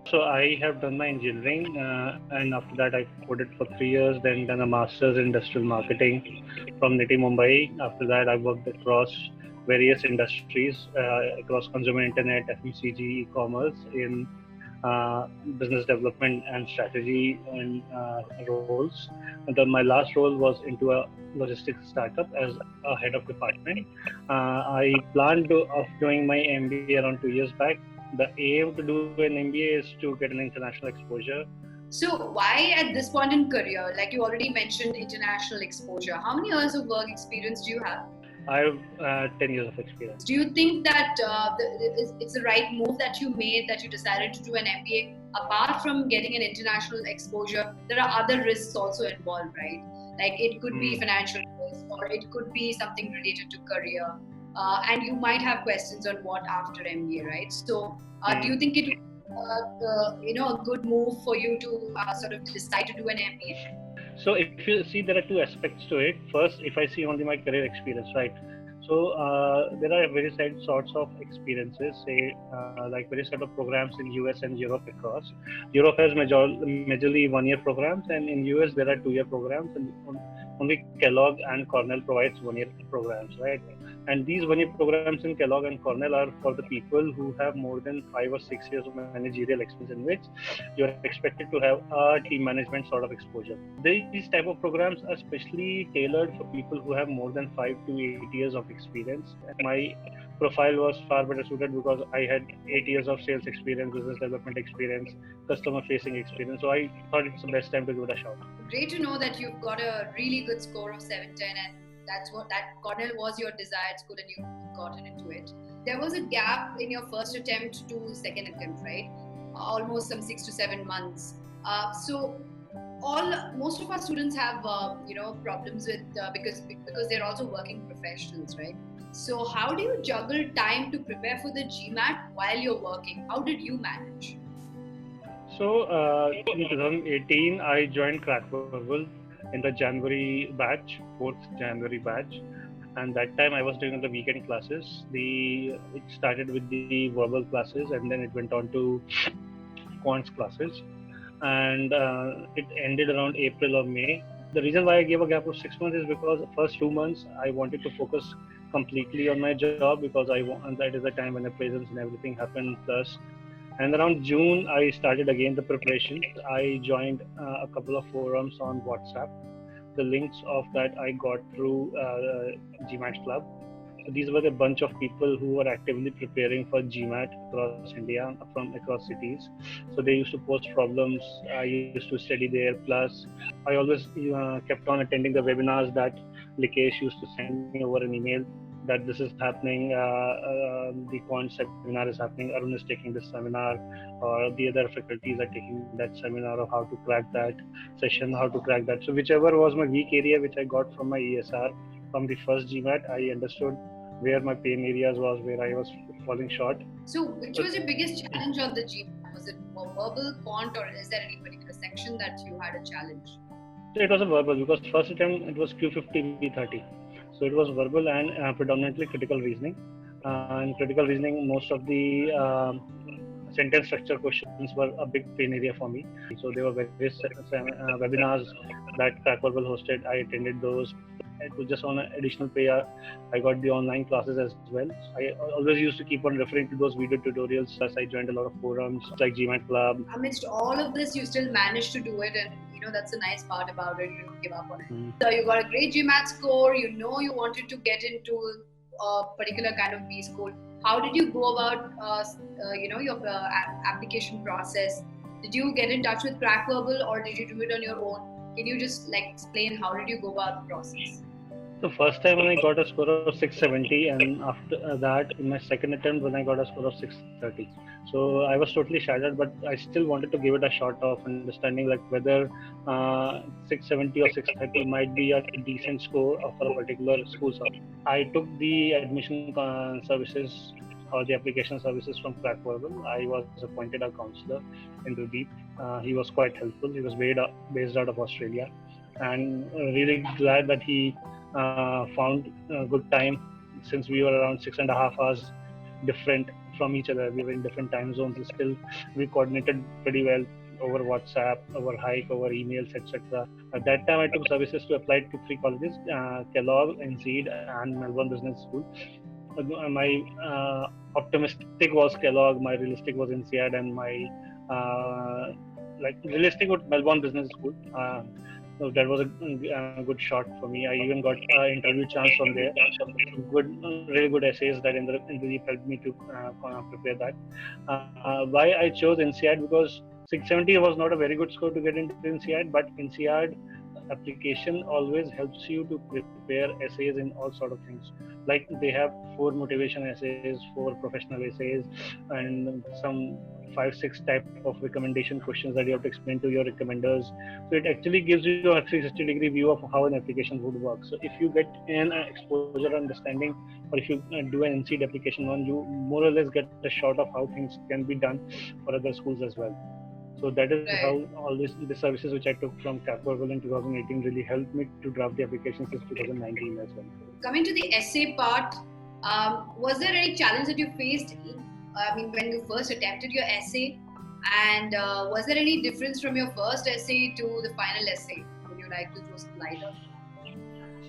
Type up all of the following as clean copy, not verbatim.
So I have done my engineering, and after that I coded for 3 years. Then done a master's in industrial marketing from NITI Mumbai. After that, I worked across various industries, across consumer internet, FMCG, e-commerce, in business development and strategy and roles. And then my last role was into a logistics startup as a head of department. I planned of doing my MBA around 2 years back. The aim to do an MBA is to get an international exposure. So why at this point in career, like you already mentioned international exposure, how many years of work experience do you have? I have 10 years of experience. Do you think that it's the right move that you made, that you decided to do an MBA? Apart from getting an international exposure, there are other risks also involved, right? Like it could be financial risk, or it could be something related to career. And you might have questions on what after MBA, right? So do you think it a good move for you to sort of decide to do an MBA? So if you see, there are two aspects to it. First, if I see only my career experience, right? So there are various sorts of experiences, say like various sort of programs in US and Europe across. Europe has majorly 1-year programs, and in US there are 2-year programs, and only Kellogg and Cornell provides 1-year programs, right? And these 1-year programs in Kellogg and Cornell are for the people who have more than 5 or 6 years of managerial experience, in which you are expected to have a team management sort of exposure. These type of programs are specially tailored for people who have more than 5 to 8 years of experience. My profile was far better suited because I had 8 years of sales experience, business development experience, customer facing experience. So I thought it's the best time to give it a shot. Great to know that you've got a really good score of 710, and that Cornell was your desired school and you've gotten into it. There was a gap in your first attempt to second attempt, right? Almost some 6 to 7 months. So most of our students have problems with because they're also working professionals, right? So how do you juggle time to prepare for the GMAT while you're working? How did you manage? So in 2018, I joined CrackVerbal in the January batch, 4th January batch, and that time I was doing the weekend classes. It started with the verbal classes, and then it went on to quants classes, and it ended around April or May. The reason why I gave a gap of 6 months is because the first 2 months I wanted to focus completely on my job, because that is the time when appraisals and everything happened. And around June, I started again the preparation. I joined a couple of forums on WhatsApp. The links of that I got through GMAT Club. So these were a bunch of people who were actively preparing for GMAT across India, from across cities. So they used to post problems. I used to study there. Plus, I always kept on attending the webinars that Likesh used to send me over an email that this is happening, the quant seminar is happening, Arun is taking this seminar, or the other faculties are taking that seminar of how to crack that session, how to crack that. So whichever was my weak area, which I got from my ESR, from the first GMAT, I understood where my pain areas was, where I was falling short. So which was your biggest challenge on the GMAT? Was it verbal, quant, or is there any particular section that you had a challenge? So it was a verbal, because first attempt it was Q50 V30. So it was verbal and predominantly critical reasoning. In critical reasoning, most of the sentence structure questions were a big pain area for me. So there were various webinars that CrackVerbal hosted. I attended those. It was just on an additional pay. I got the online classes as well. I always used to keep on referring to those video tutorials. Plus, I joined a lot of forums like GMAT Club. Amidst all of this, you still managed to do it, and that's the nice part about it. You don't give up on it. So you got a great GMAT score. You wanted to get into a particular kind of B school. How did you go about your application process? Did you get in touch with CrackVerbal, or did you do it on your own? Can you just explain how did you go about the process? The first time when I got a score of 670, and after that in my second attempt when I got a score of 630. So I was totally shattered, but I still wanted to give it a shot of understanding whether 670 or 630 might be a decent score for a particular school. I took the admission services or the application services from CrackVerbal. I was appointed a counselor in Rudeep. He was quite helpful. He was based out of Australia, and really glad that he found a good time, since we were around 6.5 hours different from each other. We were in different time zones. Still, we coordinated pretty well over WhatsApp, over Hike, over emails, etc. At that time, I took services to apply to three colleges: Kellogg, NCED, and Melbourne Business School. My optimistic was Kellogg, my realistic was INSEAD, and my realistic was Melbourne Business School. So that was a good shot for me. I even got interview chance from there. Really good essays that Indradeep helped me to prepare that. Why I chose INSEAD? Because 670 was not a very good score to get into INSEAD, but INSEAD application always helps you to prepare essays in all sort of things. Like they have 4 motivation essays, 4 professional essays, and some 5-6 type of recommendation questions that you have to explain to your recommenders. So it actually gives you a 360-degree view of how an application would work. So if you get an exposure understanding, or if you do an NCED application one, you more or less get a shot of how things can be done for other schools as well. So that is how all the services which I took from CrackVerbal in 2018 really helped me to draft the application since 2019 as well. Coming to the essay part, was there any challenge that you faced when you first attempted your essay? And was there any difference from your first essay to the final essay? Would you like to throw some light on?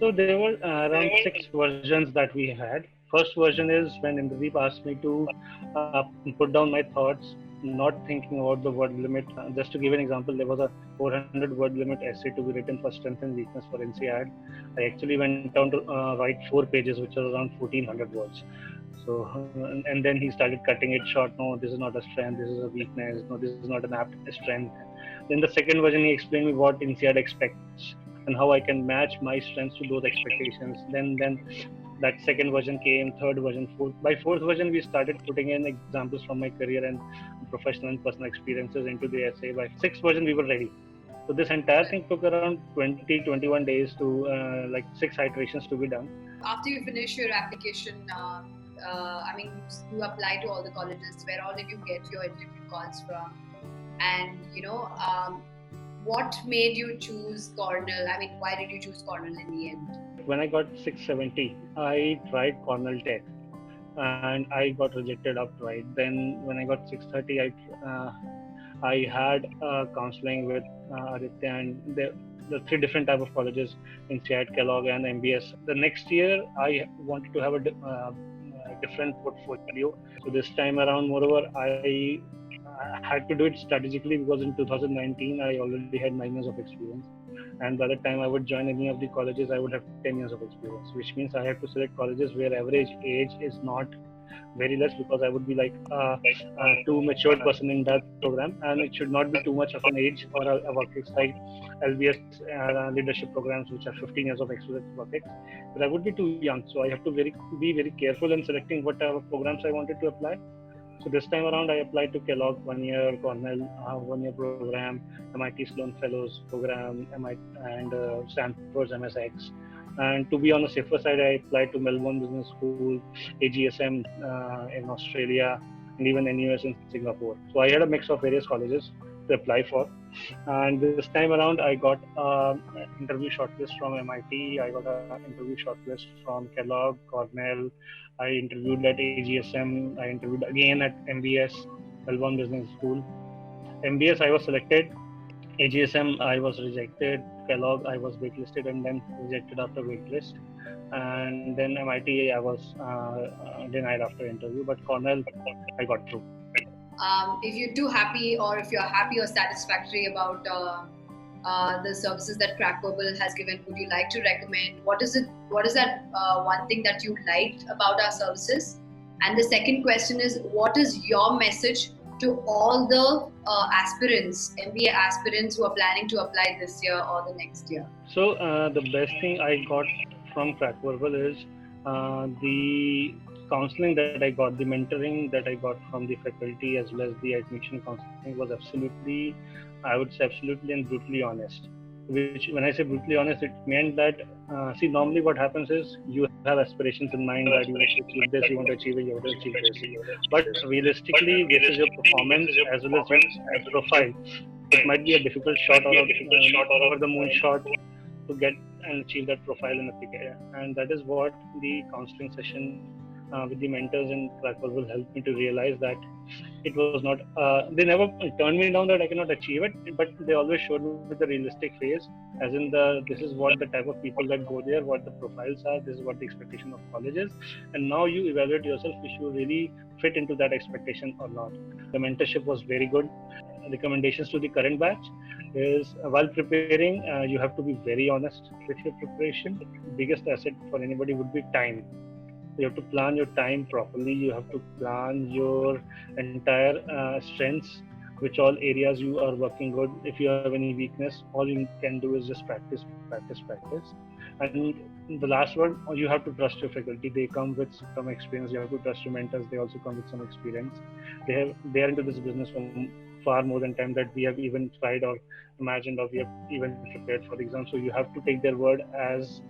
So there were around 6 versions that we had. First version is when Indradeep asked me to put down my thoughts, not thinking about the word limit. Just to give an example, there was a 400 word limit essay to be written for strength and weakness for INSEAD. I actually went down to write 4 pages, which was around 1400 words. So, and then he started cutting it short. No, this is not a strength, this is a weakness. No, this is not an apt strength. Then the second version, he explained me what INSEAD expects and how I can match my strengths to those expectations. Then that second version came, third version, fourth. By fourth version, we started putting in examples from my career and professional and personal experiences into the essay. By sixth version, we were ready. So this entire thing took around 20-21 days to 6 iterations to be done. After you finish your application, you apply to all the colleges. Where all did you get your interview calls from? And what made you choose Cornell? Why did you choose Cornell in the end? When I got 670, I tried Cornell Tech and I got rejected outright. Then when I got 630, I had counseling with Aditya and the 3 different type of colleges, INSEAD, Kellogg and MBS. The next year, I wanted to have a different portfolio. So this time around, moreover, I had to do it strategically because in 2019, I already had 9 years of experience. And by the time I would join any of the colleges, I would have 10 years of experience, which means I have to select colleges where average age is not very less, because I would be like a too matured person in that program, and it should not be too much of an age or a work ex, like LBS leadership programs which are 15 years of experience work ex. But I would be too young, so I have to be very careful in selecting whatever programs I wanted to apply. So this time around, I applied to Kellogg 1 year, Cornell 1 year program, MIT Sloan Fellows program, and Stanford's MSX. And to be on the safer side, I applied to Melbourne Business School, AGSM in Australia, and even NUS in Singapore. So I had a mix of various colleges to apply for. And this time around, I got an interview shortlist from MIT. I got an interview shortlist from Kellogg, Cornell. I interviewed at AGSM. I interviewed again at MBS, Melbourne Business School. MBS, I was selected. AGSM, I was rejected. Kellogg, I was waitlisted and then rejected after waitlist. And then MIT, I was denied after interview. But Cornell, I got through. If you're too happy, or if you're happy or satisfactory about the services that CrackVerbal has given, would you like to recommend? What is that one thing that you liked about our services? And the second question is, what is your message to all the aspirants, MBA aspirants who are planning to apply this year or the next year? So the best thing I got from CrackVerbal is the counseling that I got, the mentoring that I got from the faculty as well as the admission counseling was absolutely, I would say absolutely and brutally honest. Which, when I say brutally honest, it meant that, normally what happens is you have aspirations in mind that you want to achieve this, you want to achieve it, you want to achieve this. But realistically, this is your performance as well as your profile. It might be a difficult shot or over the moon shot to get and achieve that profile in application. And that is what the counseling session with the mentors in CrackVerbal helped me to realize that it was not. They never turned me down that I cannot achieve it, but they always showed me the realistic phase, as in this is what the type of people that go there, what the profiles are, this is what the expectation of college is, and now you evaluate yourself if you really fit into that expectation or not. The mentorship was very good. Recommendations to the current batch is while preparing, you have to be very honest with your preparation. Biggest asset for anybody would be time. You have to plan your time properly. You have to plan your entire strengths, which all areas you are working good. If you have any weakness, all you can do is just practice, practice, practice. And the last one, you have to trust your faculty. They come with some experience. You have to trust your mentors. They also come with some experience. They are into this business for far more than time that we have even tried or imagined or we have even prepared for the exam. So you have to take their word as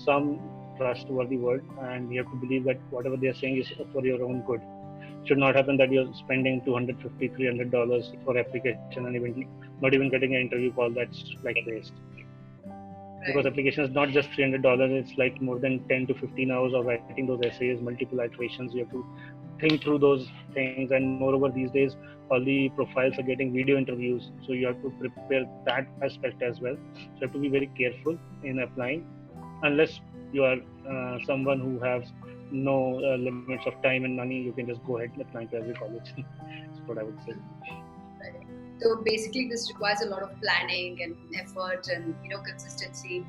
some trustworthy word, and you have to believe that whatever they are saying is for your own good. Should not happen that you're spending $250, $300 for application and even not even getting an interview call. That's like waste. Because application is not just $300, it's like more than 10 to 15 hours of writing those essays, multiple iterations. You have to think through those things, and moreover these days all the profiles are getting video interviews, so you have to prepare that aspect as well. So you have to be very careful in applying, unless you are someone who has no limits of time and money. You can just go ahead and apply to every college. That's what I would say. So basically, this requires a lot of planning and effort and consistency,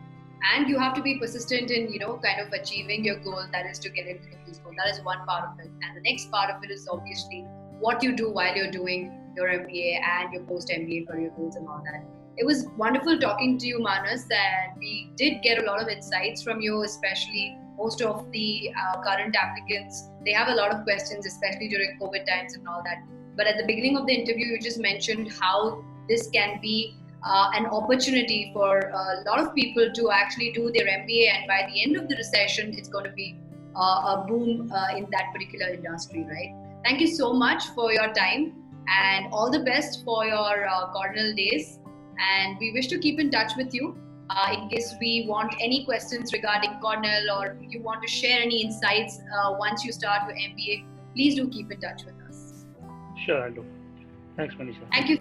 and you have to be persistent in kind of achieving your goal. That is to get into this goal. That is one part of it, and the next part of it is obviously what you do while you're doing your MBA and your post MBA career goals and all that. It was wonderful talking to you, Manas, and we did get a lot of insights from you, especially most of the current applicants. They have a lot of questions, especially during COVID times and all that. But at the beginning of the interview, you just mentioned how this can be an opportunity for a lot of people to actually do their MBA, and by the end of the recession, it's going to be a boom in that particular industry, right? Thank you so much for your time, and all the best for your Cornell days. And we wish to keep in touch with you in case we want any questions regarding Cornell, or you want to share any insights once you start your MBA. Please do keep in touch with us. Sure, I'll do. Thanks, Manisha. Thank you.